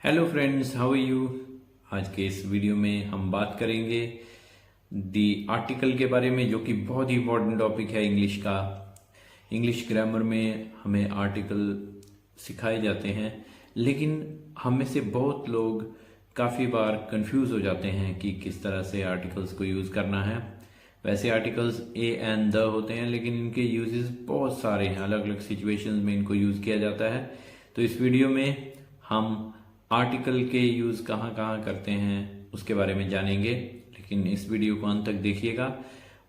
Hello friends, how are you. आज के इस वीडियो में हम बात करेंगे दी आर्टिकल के बारे में, जो कि बहुत ही इम्पोर्टेंट टॉपिक है इंग्लिश का। इंग्लिश ग्रामर में हमें आर्टिकल सिखाए जाते हैं, लेकिन हम में से बहुत लोग काफ़ी बार कंफ्यूज हो जाते हैं कि किस तरह से आर्टिकल्स को यूज़ करना है। वैसे आर्टिकल्स ए एंड द होते हैं, लेकिन इनके यूजेस बहुत सारे हैं, अलग अलग सिचुएशंस में इनको यूज़ किया जाता है। तो इस वीडियो में हम आर्टिकल के यूज कहाँ कहाँ करते हैं उसके बारे में जानेंगे, लेकिन इस वीडियो को अंत तक देखिएगा।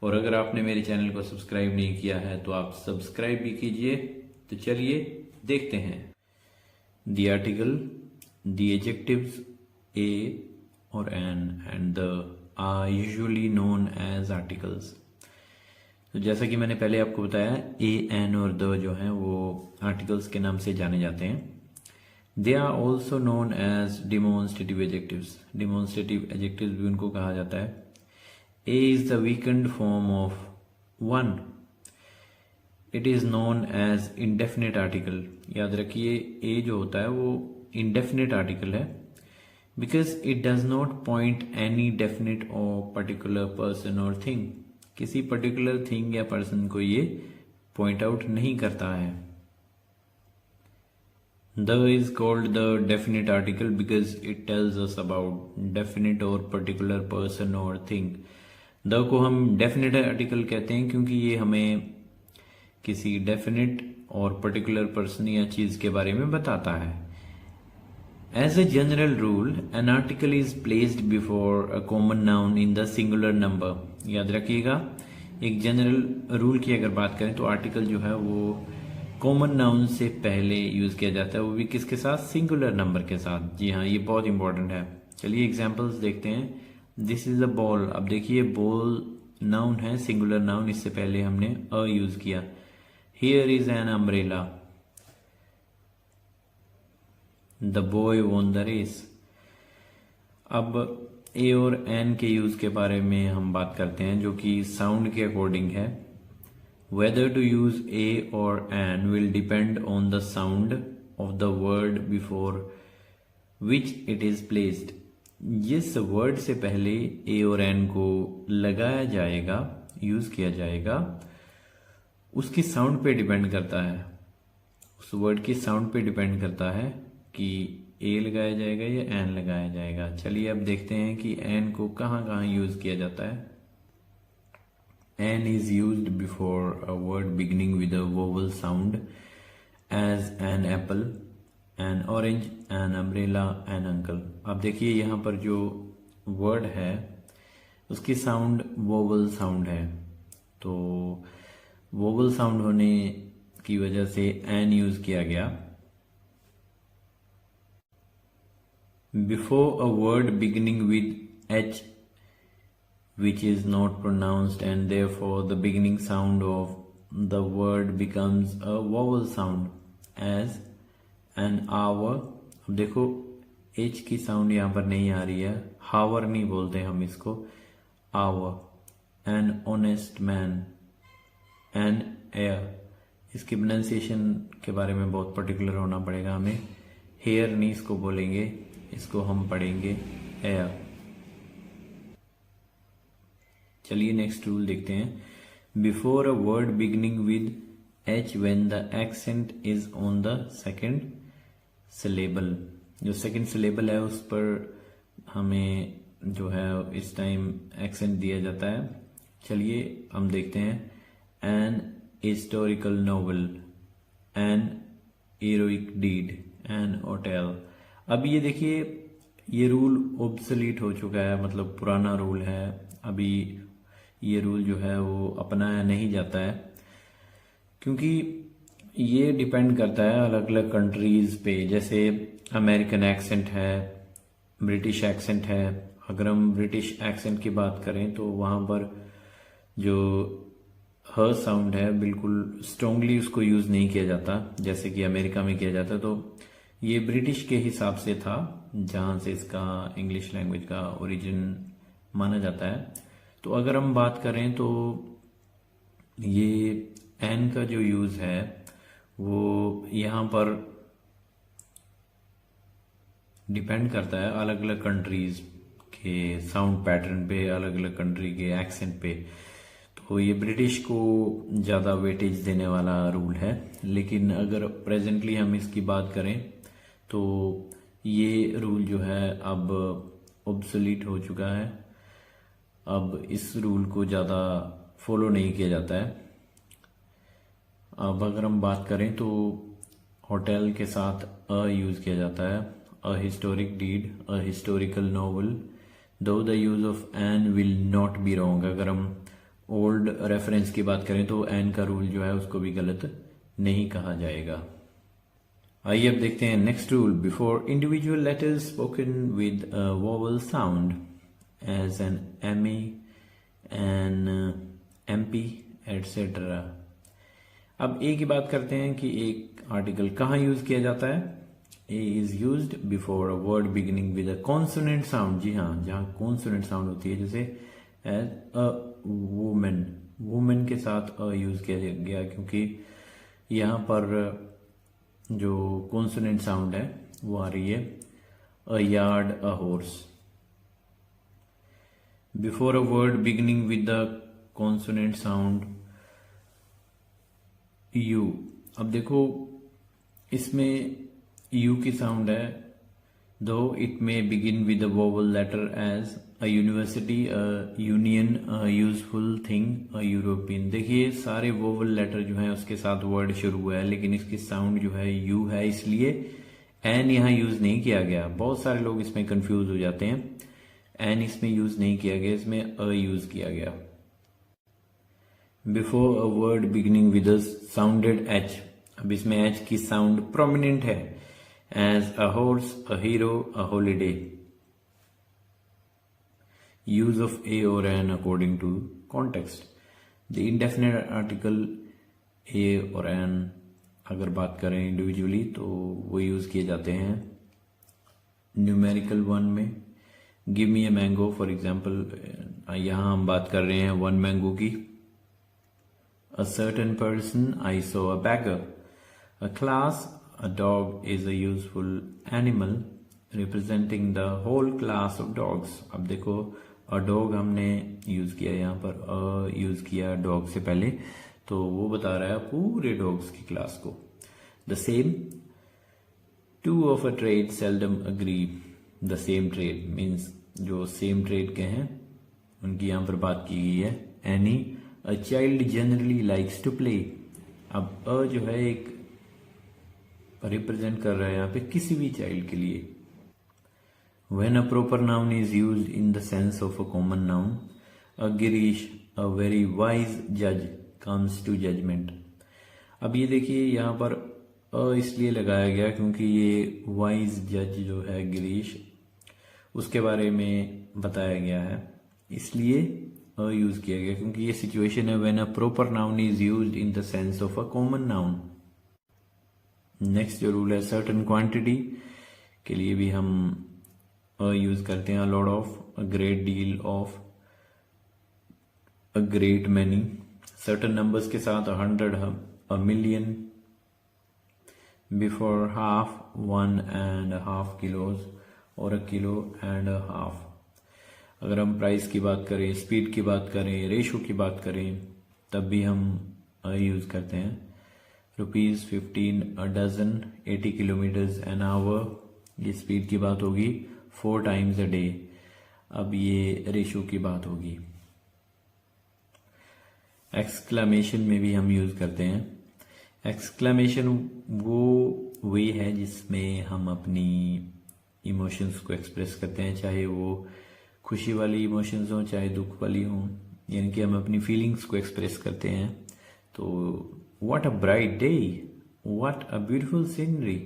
और अगर आपने मेरे चैनल को सब्सक्राइब नहीं किया है तो आप सब्सक्राइब भी कीजिए। तो चलिए देखते हैं। The article, the adjectives a और an and the are usually known as articles. तो जैसा कि मैंने पहले आपको बताया, ए एन और द जो हैं वो आर्टिकल्स के नाम से जाने जाते हैं। They are also known as demonstrative adjectives. Demonstrative adjectives भी उनको कहा जाता है। A is the weakened form of one. It is known as indefinite article. याद रखिए, A जो होता है वो indefinite article है, because it does not point any definite or particular person or thing. किसी particular thing या person को ये point out नहीं करता है। The is called the definite article because it tells us about definite or particular person or thing. The को हम definite article कहते हैं क्योंकि ये हमें किसी definite और particular person या चीज़ के बारे में बताता है। As a general rule, an article is placed before a common noun in the singular number. याद रखिएगा, एक general rule की अगर बात करें तो article जो है वो कॉमन नाउन से पहले यूज किया जाता है, वो भी किसके साथ? सिंगुलर नंबर के साथ। जी हाँ, ये बहुत इंपॉर्टेंट है। चलिए एग्जांपल्स देखते हैं। This is a ball. अब देखिए, बॉल नाउन है, सिंगुलर नाउन, इससे पहले हमने अ यूज किया। Here is an umbrella. The boy won the race. अब ए और एन के यूज के बारे में हम बात करते हैं, जो कि साउंड के अकॉर्डिंग है। Whether to use a or an will depend on the sound of the word before which it is placed. जिस वर्ड से पहले a और n को लगाया जाएगा, यूज किया जाएगा, उसकी साउंड पे डिपेंड करता है। उस वर्ड की साउंड पे डिपेंड करता है कि a लगाया जाएगा या n लगाया जाएगा। चलिए अब देखते हैं कि n को कहाँ कहाँ यूज किया जाता है। An is used before a word beginning with a vowel sound, as an apple, an orange, an umbrella, an uncle. अब देखिए यहाँ पर जो वर्ड है उसकी साउंड वोवल साउंड है, तो वोवल साउंड होने की वजह से एन यूज किया गया। Before a word beginning with H which is not pronounced, and therefore the beginning sound of the word becomes a vowel sound, as an hour. अब देखो, h की साउंड यहाँ पर नहीं आ रही है, हावर नहीं बोलते हम इसको, hour. an honest man, an air. इसकी प्रोनाउंसिएशन के बारे में बहुत पर्टिकुलर होना पड़ेगा हमें। हेयर नहीं इसको बोलेंगे, इसको हम पढ़ेंगे एयर। चलिए नेक्स्ट रूल देखते हैं। Before a word beginning with H when the accent is on the second syllable. जो सेकेंड सिलेबल है उस पर हमें जो है इस टाइम एक्सेंट दिया जाता है। चलिए हम देखते हैं। An historical novel, an heroic deed, an hotel. अब ये देखिए, ये रूल ऑब्सोलीट हो चुका है, मतलब पुराना रूल है। अभी ये रूल जो है वो अपनाया नहीं जाता है, क्योंकि ये डिपेंड करता है अलग अलग कंट्रीज पे। जैसे अमेरिकन एक्सेंट है, ब्रिटिश एक्सेंट है। अगर हम ब्रिटिश एक्सेंट की बात करें तो वहाँ पर जो ह साउंड है बिल्कुल स्ट्रांगली उसको यूज नहीं किया जाता, जैसे कि अमेरिका में किया जाता। तो ये ब्रिटिश के हिसाब से था, जहाँ से इसका इंग्लिश लैंग्वेज का ओरिजिन माना जाता है। तो अगर हम बात करें तो ये एन का जो यूज है वो यहाँ पर डिपेंड करता है अलग अलग कंट्रीज के साउंड पैटर्न पे, अलग अलग कंट्री के एक्सेंट पे। तो ये ब्रिटिश को ज़्यादा वेटेज देने वाला रूल है, लेकिन अगर प्रेजेंटली हम इसकी बात करें तो ये रूल जो है अब ऑब्सोलीट हो चुका है। अब इस रूल को ज़्यादा फॉलो नहीं किया जाता है। अब अगर हम बात करें तो होटल के साथ अ यूज़ किया जाता है। A historic deed, a historical novel, दो the use of an will not be wrong. अगर हम ओल्ड रेफरेंस की बात करें तो एन का रूल जो है उसको भी गलत नहीं कहा जाएगा। आइए अब देखते हैं next rule. Before individual letters spoken with vowel sound as an M an M P etcetera. अब ए की बात करते हैं कि एक आर्टिकल कहाँ यूज किया जाता है। A is used before a word beginning with a consonant sound. जी हाँ, जहाँ कॉन्सोनेंट साउंड होती है, जैसे एज अ वुमेन, वुमेन के साथ अ यूज किया गया क्योंकि यहाँ पर जो कॉन्सोनेंट साउंड है वो आ रही है a yard, a horse. Before a word beginning with the consonant sound U. अब देखो इसमें यू की साउंड है, though it may begin with a vowel letter as a university, a union, a useful thing, a European. देखिए सारे vowel letter जो है उसके साथ वर्ड शुरू हुआ है, लेकिन इसकी साउंड जो है यू है, इसलिए एन यहाँ यूज नहीं किया गया। बहुत सारे लोग इसमें कंफ्यूज हो जाते हैं। एन इसमें यूज नहीं किया गया, इसमें अ यूज किया गया। Before a word beginning with a sounded H. अब इसमें एच की साउंड प्रोमिनेंट है। As a horse, a hero, a holiday. Use of a और an according to context. The indefinite article a और एन अगर बात करें इंडिविजुअली तो वो यूज किए जाते हैं न्यूमेरिकल वन में। Give me a mango for example, यहां हम बात कर रहे हैं वन मैंगो की। A certain person, I saw a beggar. A class, a dog is a useful animal representing the whole class of dogs. अब देखो अ डॉग हमने यूज किया, यहाँ पर अ यूज किया डॉग से पहले, तो वो बता रहा है पूरे डॉग्स की क्लास को। The same, two of a trade seldom agree. The same trade means जो सेम ट्रेड के हैं उनकी यहाँ पर बात की गई है। Any, a child generally likes to play. अब अ जो है एक रिप्रेजेंट कर रहा है यहाँ पे किसी भी चाइल्ड के लिए। When a proper noun is used in the sense of a common noun, a Girish, a very wise judge, comes to judgment. अब ये देखिए यहाँ पर अ इसलिए लगाया गया क्योंकि ये वाइज जज जो है गिरीश, उसके बारे में बताया गया है, इसलिए अ यूज किया गया क्योंकि ये सिचुएशन है when a proper noun is used in the sense of a common noun. Next जो रूल है, सर्टन क्वांटिटी के लिए भी हम यूज करते हैं। Lot of, a great deal of, a great many. Certain numbers के साथ 100, a million. Before half, 1.5 kilos और 1.5 किलो। अगर हम प्राइस की बात करें, स्पीड की बात करें, रेशो की बात करें, तब भी हम यूज करते हैं। ₹15 a dozen, 80 kilometres an hour, ये स्पीड की बात होगी। 4 times a day, अब ये रेशो की बात होगी। एक्सक्लेमेशन में भी हम यूज करते हैं। एक्सक्लेमेशन वो वे है जिसमें हम अपनी इमोशंस को एक्सप्रेस करते हैं, चाहे वो खुशी वाली इमोशंस हो चाहे दुख वाली हो, यानी कि हम अपनी फीलिंग्स को एक्सप्रेस करते हैं। तो what a bright day, what a beautiful scenery.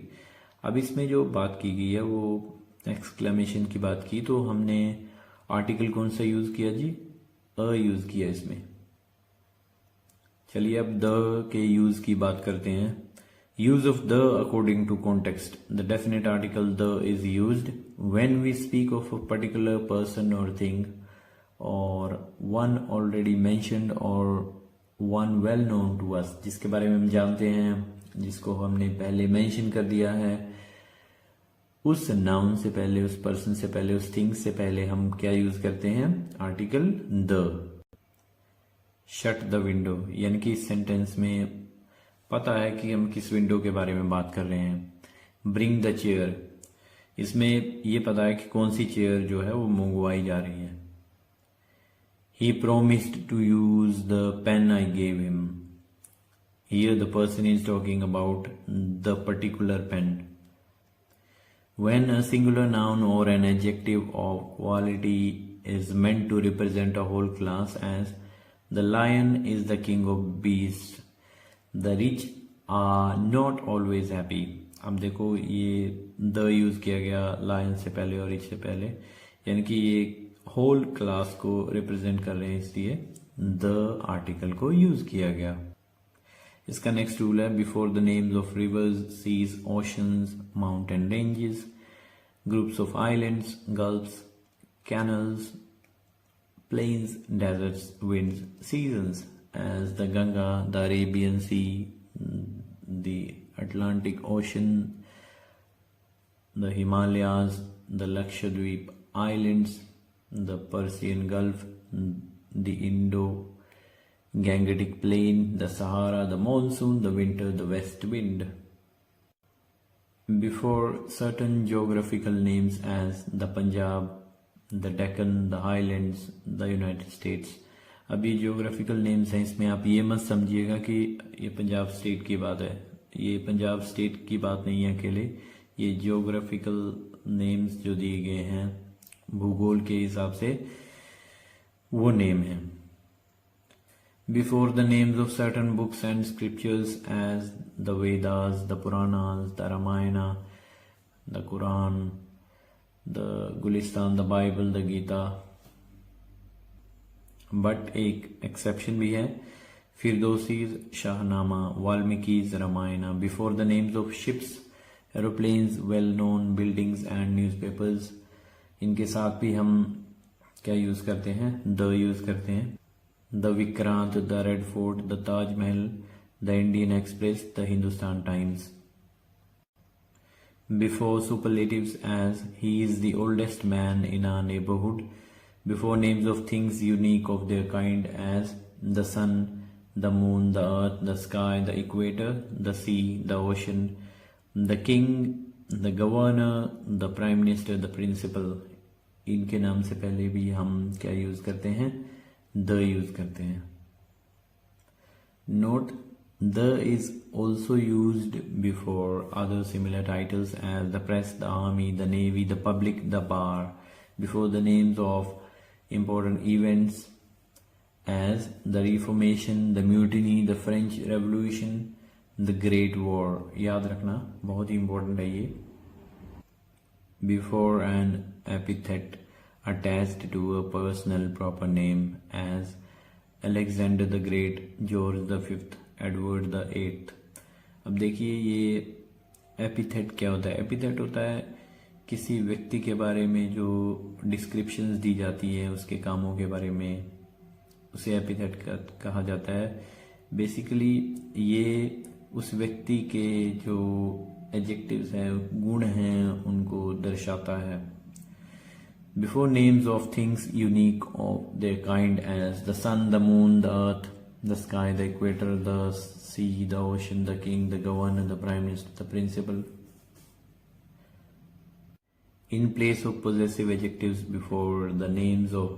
अब इसमें जो बात की गई है वो एक्सक्लेमेशन की बात की, तो हमने आर्टिकल कौन सा यूज किया जी, अ यूज किया इसमें। चलिए अब द के यूज की बात करते हैं। Use of the according to context. The definite article the is used when we speak of a particular person और थिंग, और वन ऑलरेडी मेंशन्ड और one well known to us, जिसके बारे में हम जानते हैं, जिसको हमने पहले मेंशन कर दिया है, उस नाउन से पहले, उस पर्सन से पहले, उस थिंग से पहले हम क्या यूज करते हैं? Article the. Shut the window, यानी कि इस सेंटेंस में पता है कि हम किस विंडो के बारे में बात कर रहे हैं। ब्रिंग द चेयर, इसमें ये पता है कि कौन सी चेयर जो है वो मंगवाई जा रही है। He promised to use the pen I gave him. Here the person is talking about the particular pen. When a singular noun or an adjective of quality is meant to represent a whole class, as the lion is the king of beasts, the rich are not always happy. अब देखो ये the use किया गया lion से पहले और rich से पहले, यानी कि ये होल क्लास को रिप्रेजेंट कर रहे हैं, इसलिए द आर्टिकल को यूज किया गया। इसका नेक्स्ट रूल है, before the names of rivers, seas, oceans, mountain ranges, groups of islands, gulfs, canals, plains, deserts, winds, seasons, as the Ganga, the Arabian Sea, the Atlantic Ocean, the Himalayas, the Lakshadweep Islands, the Persian Gulf, the Indo-Gangetic Plain, the Sahara, the monsoon, the winter, the west wind. Before certain geographical names as the Punjab, the Deccan, the Highlands, the United States. अब ये geographical names हैं, इसमें आप ये मत समझिएगा कि ये पंजाब स्टेट की बात है। ये पंजाब स्टेट की बात नहीं है अकेले, ये geographical names जो दिए गए हैं भूगोल के हिसाब से वो नेम है। Before the names of certain books and scriptures as the Vedas, the Puranas, the Ramayana, the Quran, the Gulistan, the Bible, the Gita. But एक एक्सेप्शन भी है, Firdausi's, Shahnama, Valmiki's, Ramayana. Before the names of ships, aeroplanes, well known buildings and newspapers, इनके साथ भी हम क्या use करते हैं? द यूज करते हैं। The Vikrant, the Red Fort, the Taj Mahal, the Indian Express, the Hindustan Times. Before superlatives as he is the oldest man in our neighbourhood. Before names of things unique of their kind as the sun, the moon, the earth, the sky, the equator, the sea, the ocean, the king, the governor, the prime minister, the principal. इनके नाम से पहले भी हम क्या use करते हैं? The use करते हैं। Note, the is also used before other similar titles as the press, the army, the navy, the public, the bar. Before the names of important events as the Reformation, the Mutiny, the French Revolution, the Great War। याद रखना, बहुत ही important है ये। Before an epithet attached to a personal proper name as Alexander the Great, George the Fifth, Edward the Eighth। अब देखिए ये epithet क्या होता है? epithet होता है किसी व्यक्ति के बारे में जो डिस्क्रिप्शंस दी जाती है उसके कामों के बारे में, उसे एपिथेट कहा जाता है। बेसिकली ये उस व्यक्ति के जो एडजेक्टिव्स हैं, गुण हैं, उनको दर्शाता है। Before names of things unique of their kind as the sun, the moon, the earth, the sky, the equator, the sea, the ocean, the king, the governor, the prime minister, the principal. In place of possessive adjectives before the names of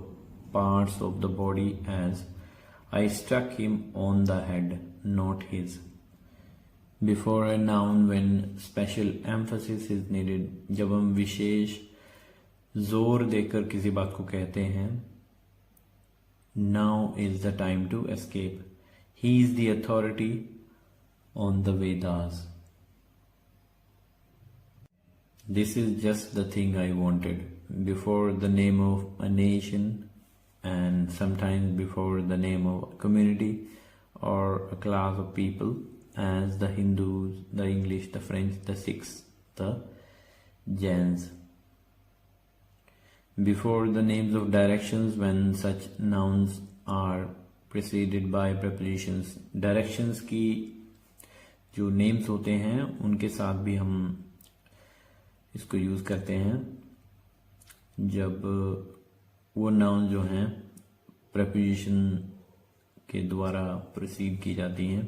parts of the body as I struck him on the head, not his. Before a noun when special emphasis is needed, जब हम विशेष जोर देकर किसी बात को कहते हैं, now is the time to escape. He is the authority on the Vedas. This is just the thing I wanted. Before the name of a nation and sometimes before the name of a community or a class of people as the Hindus, the English, the French, the Sikhs, the Jains. Before the names of directions when such nouns are preceded by prepositions. Directions की जो names होते हैं उनके साथ भी हम इसको use करते हैं जब वो नाउन जो हैं प्रेपोजिशन के द्वारा प्रोसीड की जाती हैं।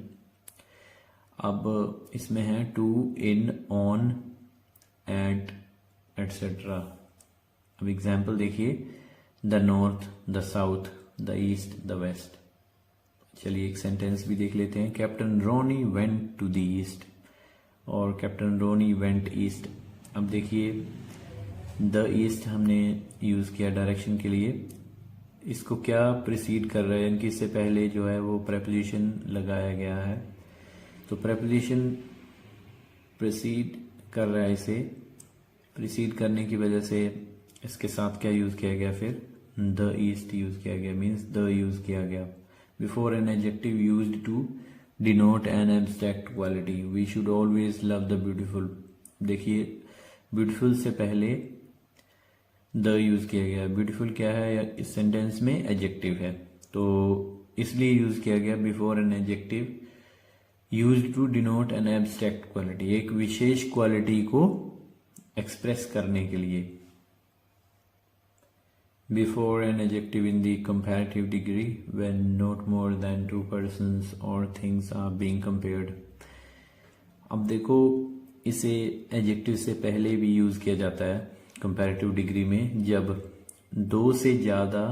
अब इसमें है to, in, on, at, etcetera. अब एग्जाम्पल देखिए, the north, the south, the east, the west. चलिए एक सेंटेंस भी देख लेते हैं। Captain Ronnie went to the east, और कैप्टन रोनी वेंट ईस्ट। अब देखिए द ईस्ट हमने यूज किया डायरेक्शन के लिए। इसको क्या प्रिसीड कर रहा है, यानी कि इससे पहले जो है वो प्रेपोजिशन लगाया गया है, तो प्रेपोजिशन प्रिसीड कर रहा है। इसे प्रिसीड करने की वजह से इसके साथ क्या यूज किया गया, फिर द ईस्ट यूज किया गया, मीन्स द यूज किया गया before an adjective used to denote an abstract quality. We should always love the beautiful. देखिए ब्यूटीफुल से पहले द यूज किया गया। ब्यूटीफुल क्या है इस सेंटेंस में, एडजेक्टिव है, तो इसलिए यूज किया गया before an adjective used to denote an abstract quality, एक विशेष क्वालिटी को एक्सप्रेस करने के लिए। Before an adjective in the comparative degree when not more than two persons or things are being compared। अब देखो इसे एडजेक्टिव से पहले भी यूज किया जाता है कंपैरेटिव डिग्री में, जब दो से ज्यादा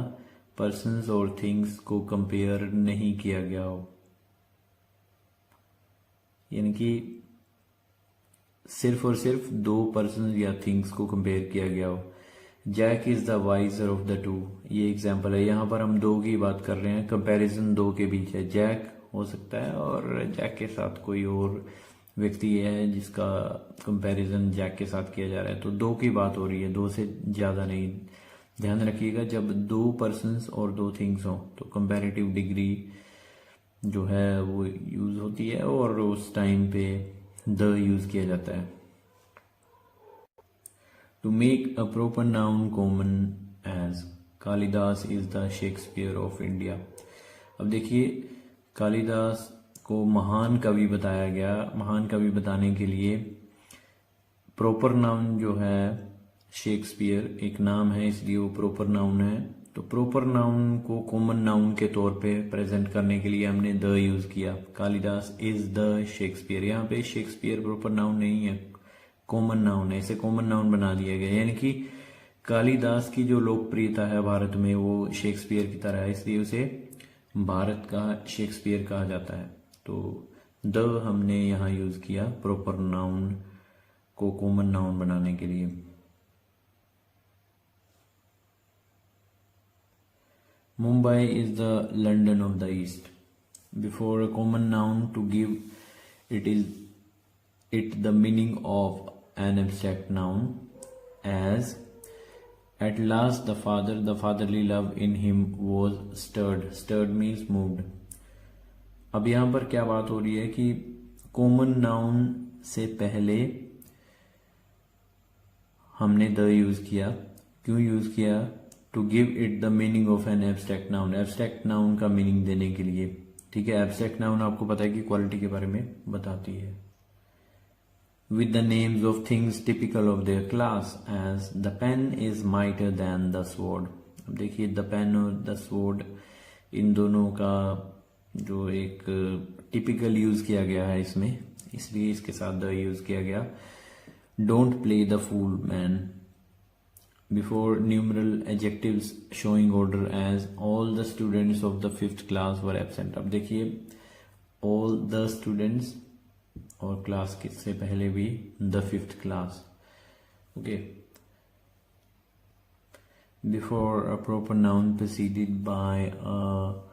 पर्सन्स और थिंग्स को कंपेयर नहीं किया गया हो, यानी कि सिर्फ और सिर्फ दो पर्सन या थिंग्स को कंपेयर किया गया हो। Jack is the wiser of the two, ये एग्जाम्पल है। यहाँ पर हम दो की बात कर रहे हैं, कंपैरिजन दो के बीच है। जैक हो सकता है और जैक के साथ कोई और व्यक्ति है जिसका कंपैरिजन जैक के साथ किया जा रहा है, तो दो की बात हो रही है, दो से ज्यादा नहीं। ध्यान रखिएगा जब दो पर्सन्स और दो थिंग्स हो तो कंपैरेटिव डिग्री जो है वो यूज होती है, और उस टाइम पे द यूज किया जाता है। To make a proper noun common as Kalidas is the Shakespeare of India। अब देखिए कालिदास को महान कवि बताया गया। महान कवि बताने के लिए प्रॉपर नाउन जो है शेक्सपियर एक नाम है, इसलिए वो प्रॉपर नाउन है। तो प्रॉपर नाउन को कॉमन नाउन के तौर पे प्रेजेंट करने के लिए हमने द यूज किया। कालिदास इज द शेक्सपियर, यहाँ पे शेक्सपियर प्रॉपर नाउन नहीं है, कॉमन नाउन है, इसे कॉमन नाउन बना दिया गया। यानी कि कालिदास की जो लोकप्रियता है भारत में वो शेक्सपियर की तरह है, इसलिए उसे भारत का शेक्सपियर कहा जाता है। तो द हमने यहाँ यूज किया प्रॉपर नाउन को कॉमन नाउन बनाने के लिए। Mumbai is the London of the east. Before a common noun to give it the meaning of an abstract noun as at last the fatherly love in him was stirred means moved। अब यहां पर क्या बात हो रही है कि common noun से पहले हमने द यूज किया। क्यों यूज किया? To give it the meaning of an abstract noun, abstract noun का मीनिंग देने के लिए। ठीक है, एब्स्ट्रैक्ट नाउन आपको पता है कि क्वालिटी के बारे में बताती है। with the names of things typical of their class as the pen is mightier than the sword। अब देखिए the pen और the sword इन दोनों का जो एक टिपिकल यूज किया गया है इसमें, इसलिए इसके साथ द यूज किया गया। don't play the fool man before numeral adjectives showing order as all the students of the 5th class were absent। अब देखिए all the students और क्लास से पहले भी the 5th class. Okay, before a proper noun preceded by a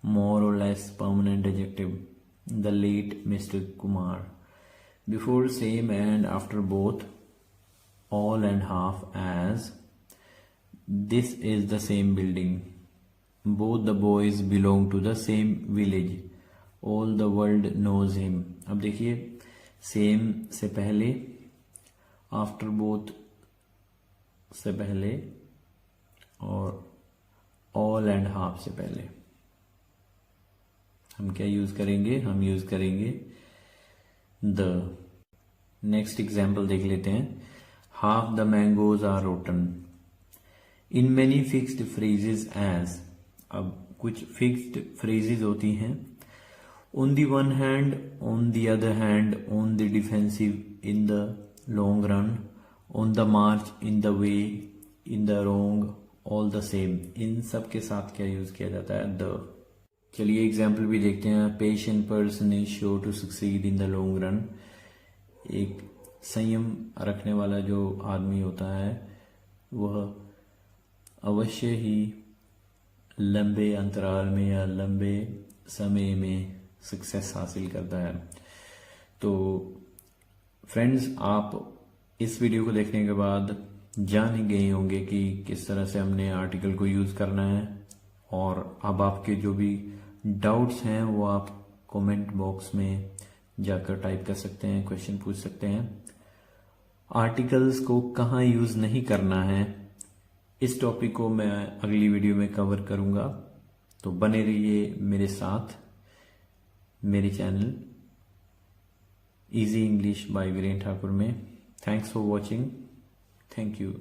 more और less permanent adjective, the late mister Kumar. Before same and after both, all and half as this is the same building, both the boys belong to the same village, all the world knows him. अब देखिए same से पहले, after both से पहले और all and half से पहले हम क्या यूज करेंगे? हम यूज करेंगे द। नेक्स्ट एग्जाम्पल देख लेते हैं। half the mangoes are rotten. In many fixed phrases as, अब कुछ फिक्स्ड phrases होती हैं, on the one hand, on the other hand, on the defensive, in the long run, on the march, in the way, in the wrong, all the same. इन सब के साथ क्या use किया जाता है? the. चलिए एग्जाम्पल भी देखते हैं. Patient person is sure to succeed in the long run. एक संयम रखने वाला जो आदमी होता है वह अवश्य ही लंबे अंतराल में या लंबे समय में सक्सेस हासिल करता है. तो फ्रेंड्स, आप इस वीडियो को देखने के बाद जान ही गए होंगे कि किस तरह से हमने आर्टिकल को यूज करना है. और अब आपके जो भी डाउट्स हैं वो आप कमेंट बॉक्स में जाकर टाइप कर सकते हैं, क्वेश्चन पूछ सकते हैं. आर्टिकल्स को कहाँ यूज नहीं करना है, इस टॉपिक को मैं अगली वीडियो में कवर करूंगा. तो बने रहिए मेरे साथ मेरे channel easy English by Viren Thakur में. Thanks for watching. Thank you.